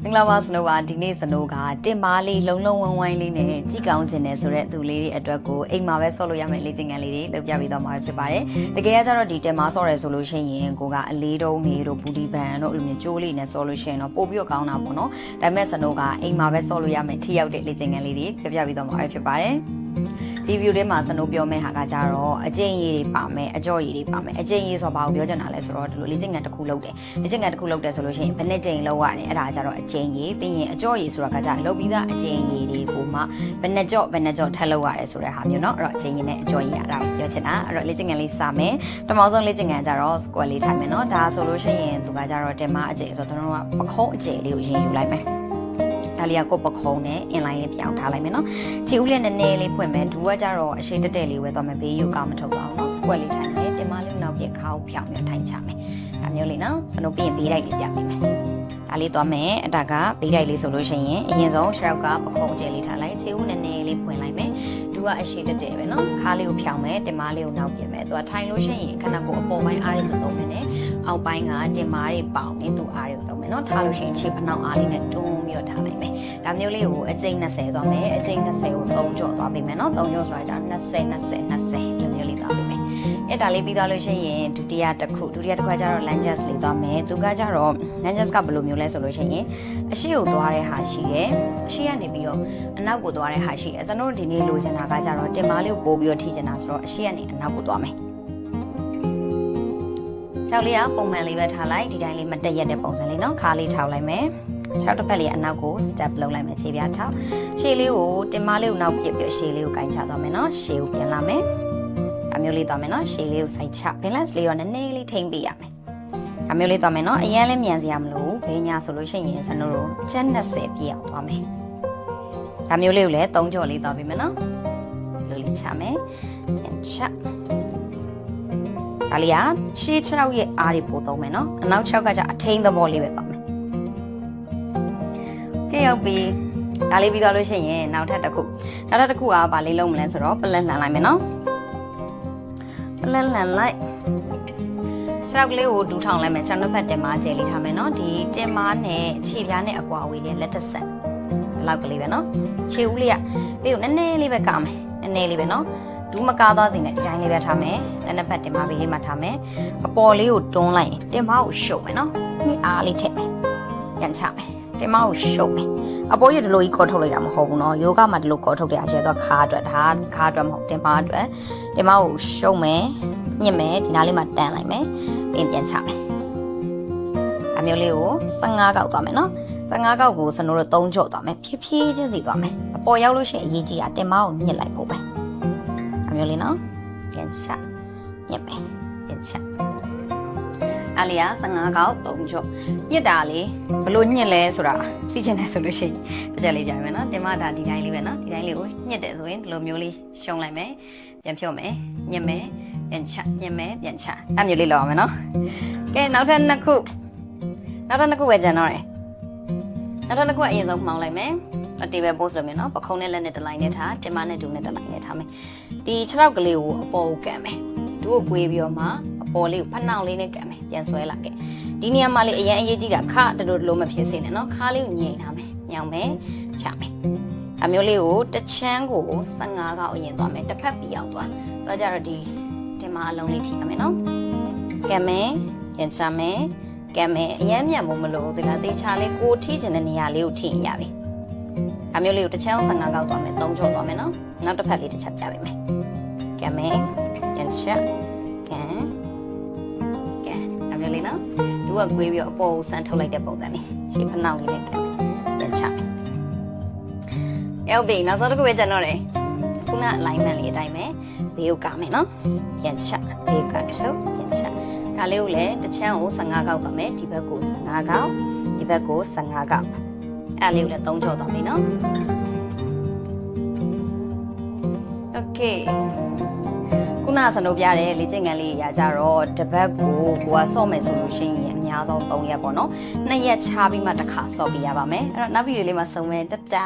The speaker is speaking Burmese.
င်္ဂလာပါစနိုးပါဒီနေ့စနိုးကတင်ပါလေးလုံးလုံးဝိုင်းဝိုင်းလေးနဲ့ကြည်ကောင်းခြင်းနဲ့ဆိုတဲ့သူလေးတွေအတွက်ကိုအိမ်မှာပဲဆော့လို့ရမယ့်လေ့ကျင့်ခန်းလေးတွေလုပ်ပြပေးသွားမှာဖြစ်ပါတယ်တကယ်ကကျတော့ဒီတင်ပါဆော့ရဲဆိုလို့ရှိရင်ကိုကအလေးတုံးနေတို့ဘူဒီဘန်တို့အဲ့လိုမျိုးကြိုးလေးနဲ့ဆော့လို့ရှိရင်တော့ပို့ပြီးတော့ကောင်းတာပေါ့နော်ဒါပေမဲ့စနိုးကအိမ်မှာပဲဆော့လို့ရမယ့်ထိရောက်တဲ့လေ့ကျင့်ခန်းလေးတွေပြပြပေးသွားမှာဖြစ်ပါတယ်ဒီ view ထဲမှာစနိုးပြောမယ့်ဟာကကြတော့အကျင့်ရည်တွေပါမယ်အကြော့ရည်တွေပါမယ်အကျင့်ရည်ဆိုတာဘာကိုပြောချင်တာလဲဆိုတော့ဒီလိုလေ့ကျင့်ခန်းတစ်ခုလုပ်တယ်လေ့ကျင့်ခန်းတစ်ခုလုပ်တယ်ဆိုလို့ရှိရင်ဘယ်နှစ်ကြိမ်လုပ်ရတယ်အဲ့ဒါကြတော့အကျင့်ရည်ပြီးရင်အကြော့ရည်ဆိုတာကကြလုပ်ပြီးသားအကျင့်ရည်တွေကိုမှဘယ်နှစ်ကြော့ထပ်လုပ်ရတယ်ဆိုတဲ့ဟာမျိုးเนาะအဲ့တော့အကျင့်ရည်နဲ့အကြော့ရည်အဲ့ဒါကိုပြောချင်တာအဲ့တော့လေ့ကျင့်ခန်းလေးစမယ်ပထမဆုံးလေ့ကျင့်ခန်းကြတော့ square လေးထိုင်မယ်เนาะဒါဆိုလို့ရှိရင်သူကကြတော့တင်မအကျင့်ဆိုတော့တို့ကပခုံးအကျင့်လေးကိုရင်ယူလိုက်မယ်ဒါလေးကကိုပခုံးနဲ့အင်လိုင်းလေးပြောင်းထားလိုက်မယ်နော်ခြေဦးလေးနည်းနည်းလေးဖွင့်မယ်ဒူကကြတော့အရှိတက်တက်လေးဝဲသွားမယ်ဘေးယူကောင်းမထုတ်တော့အောင်နော် square လေးထိုင်မယ်တင်မလေးနောက်ပြခါကိုဖြောင်းပြီးထိုင်ချမယ်ဒါမျိုးလေးနော်စနိုးပြီးရင်ဘေးလိုက်လေးပြပေးမယ်ဒါလေးသွားမယ်အတကဘေးလိုက်လေးဆိုလို့ရှိရင်အရင်ဆုံး6ကပခုံးအကျလေးထားလိုက်ခြေဦးနည်းနည်းလေးဖွင့်လိုက်မယ်ဒူကအရှိတက်တက်ပဲနော်ခါလေးကိုဖြောင်းမယ်တင်မလေးကိုနောက်ပြင်မယ်သူကထိုင်လို့ရှိရင်ခဏကိုအပေါ်ပိုင်းအားတွေမသုံးမယ်နဲ့အောက်ပိုင်းကတင်မတွေပေါင်နေသူအားတွေကိုသုံးမယ်နော်ထားလို့ရှိရင်ခြေဖနှောင်းအားလေးနဲ့တွန်းပြီးတော့ထားလိုက်မယ်ဒါမျိုးလေးကိုအကျိန်20သွားမယ်အကျိန်20ကို3ကြော့သွားပေးမယ်နော်3ကြော့ဆိုတာကြာ20လိုမျိုးလေးသွားပေးမယ်အဲ့ဒါလေးပြီးသွားလို့ရှိရင်ဒုတိယတစ်ခုကကျတော့ lunges လေးသွားမယ်သူကကျတော့ lunges ကဘယ်လိုမျိုးလဲဆိုလို့ရှိရင်အရှိကိုသွားတဲ့ဟာရှိတယ်အရှိကနေပြီးတော့အနောက်ကိုသွားတဲ့ဟာရှိတယ်ကျွန်တော်တို့ဒီနေ့လိုချင်တာကကျတော့တင်မားလေးကိုပို့ပြီးတော့ထိချင်တာဆိုတော့အရှိကနေအနောက်ကိုသွားမယ်6လေးကပုံမှန်လေးပဲထားလိုက်ဒီတိုင်းလေးမတက်ရက်တဲ့ပုံစံလေးနော်ခါလေးထောက်လိုက်မယ်6တစ်ဖက်လေးအနောက်ကို step လုပ်လိုက်မယ်ခြေပြားထောက်ရှေ့လေးကိုတင်မလေးကိုနောက်ပြစ်ပြီးရှေ့လေးကိုကင်ချသွားမယ်နော်ရှေ့ကိုပြန်လာမယ်အမျိုးလေးသွားမယ်နော်ရှေ့လေးကိုစိုက်ချ balance လေးတော့နည်းနည်းလေးထိမ့်ပေးရမယ်အမျိုးလေးသွားမယ်နော်အရင်လည်းမြန်စရာမလိုဘေးညာဆိုလို့ရှိရင်စနိုးတို့ချက်20ပြည့်အောင်သွားမယ်အမျိုးလေးကိုလည်း3ကြော်လေးသွားပေးမယ်နော်လူလေးချမယ်ပြန်ချဒါလေးကရှေ့6ရဲ့အားတွေပို့သုံးမယ်နော်အနောက်6ကကြအထိန်သဘောလေးပဲသွားမယ်ကဲရောက်ပြီဒါလေးပြီးသွားလို့ရှိရင်နောက်ထပ်တစ်ခုကဘာလေးလုံးမလဲဆိုတော့ပလက်လှန်လိုက်မယ်နော်ပလက်လှန်လိုက်6ကလေးကိုဒူးထောင်လိုက်မယ်6နှစ်ဖက်တင်မကျဲလေးထားမယ်နော်ဒီတင်မနဲ့ခြေပြားနဲ့အကွာအဝေးလေးလက်တစ်ဆက်ဒီလောက်ကလေးပဲနော်ခြေဦးလေးကပြီးကိုနည်းနည်းလေးပဲကာမယ်နည်းနည်းလေးပဲနော်ဒူးမကားသွားစေနဲ့ဒီတိုင်းလေးပဲထားမယ်လက်နှစ်ဖက်တင်မဘေးလေးမှာထားမယ်အပေါ်လေးကိုတွန်းလိုက်တင်မကိုရှုပ်မယ်နော်ညှစ်အားလေးထည့်မယ်ပြန်ချမယ်တင်မကိုရှုပ်မယ်အပေါ်ရဒီလိုကြီးကော်ထုတ်လိုက်တာမဟုတ်ဘူးเนาะယောဂမှာဒီလိုကော်ထုတ်တဲ့အချက်တော့ခါအတွက်ဒါခါအတွက်မဟုတ်တင်မအတွက်တင်မကိုရှုပ်မယ်ညှစ်မယ်ဒီနားလေးမှာတန်းလိုက်မယ်ပြန်ချမယ်အမျိုးလေးကို15ကောက်သွားမယ်เนาะ15ကောက်ကိုစနိုးတော့3ကြော့သွားမယ်ဖြည်းဖြည်းချင်းစီသွားမယ်အပေါ်ရောက်လို့ရှိရင်အရေးကြီးတာတင်မကိုညှစ်လိုက်ဖို့ပဲအမျိုးလေးเนาะပြန်ချညှစ်မယ်ပြန်ချအလျာ15ကောက်3ကြော့ညစ်တာလေဘလို့ညစ်လဲဆိုတာသိချင်တယ်ဆိုလို့ရှိရင်တစ်ချက်လေးပြမယ်နော်တင်မဒါဒီတိုင်းလေးပဲနော်ဒီတိုင်းလေးကိုညစ်တယ်ဆိုရင်ဒီလိုမျိုးလေးရှုံလိုက်မယ်ပြန်ဖြုတ်မယ်ညစ်မယ်ပြန်ချညစ်မယ်ပြန်ချအဲ့မျိုးလေးလောက်အောင်မယ်နော်ကဲနောက်ထပ်နှစ်ခုပဲကျန်တော့တယ်နောက်ထပ်နှစ်ခုကအရင်ဆုံးမှောင်းလိုက်မယ်table pose လုပ်မယ်နော်ပခုံးနဲ့လက်နဲ့တစ်လိုက်နဲ့ထားတင်မနဲ့ဒူနဲ့တစ်လိုက်နဲ့ထားမယ်ဒီ6ထောက်ကလေးကိုအပေါ်ကိုကန်မယ်ဒူကိုပွေးပြီးတော့မှအပေါ်လေးကိုဖနှောင်လေးနဲ့ကန်မယ်ပြန်ဆွဲလာခဲ့ဒီနေရာမှာလေးအရင်အရေးကြီးတာခတလို့မဖြစ်စေနဲ့နော်ခါလေးကိုညင်ထားမယ်ညောင်မယ်ချမယ်အမျိုးလေးကိုတစ်ချမ်းကို15ကောက်အရင်သွားမယ်တစ်ဖက်ပြီးအောင်သွားကြတော့ဒီတင်မအလုံးလေးထိရမယ်နော်ကန်မယ်ပြန်ချမယ်ကန်မယ်အရင်မြန်မလို့ဒီလားတေချာလေးကိုထိချင်တဲ့နေရာလေးကိုထိရပြီအမျိုးလေးကိုတစ်ချမ်း15ကောက်သွားမယ်3ချော့သွားမယ်နော်နောက်တစ်ဖက်လေးတစ်ချက်ပြပေးမယ်ကန်မယ်ပြန်ချက်ကန်အမျိုးလေးနော်ဒူကကွေးပြီးတော့အပေါ်ကိုဆန်ထုတ်လိုက်တဲ့ပုံစံလေးခြေဖနှောင်းလေးနဲ့ကန်ပြန်ချရောက်ပြီနောက်ဆုံးတစ်ခုပဲကျန်တော့တယ်ခုန alignment လေးအတိုင်းပဲဘေးကိုကာမယ်နော်ပြန်ချက်ဘေးကဆုပ်ပြန်ချက်ဒါလေးကိုလည်းတစ်ချမ်းကို15ကောက်သွားမယ်ဒီဘက်ကို15ကောက်ဒီဘက်ကို15ကောက်အဲ့လေးကိုလည်း3ချော့သွားပြီနော်โอเคခုနစနိုးပြတဲ့လေ့ကျင့်ခန်းလေးရာကြတော့တစ်ပတ်ကိုကဆော့မယ်ဆိုလို့ရှိရင်အများဆုံး3ရက်ပေါ့နော်2ရက်ချပြီးမှတစ်ခါဆော့ပြရပါမယ်အဲ့တော့နောက်ဗီဒီယိုလေးမှာဆုံမယ်တတာ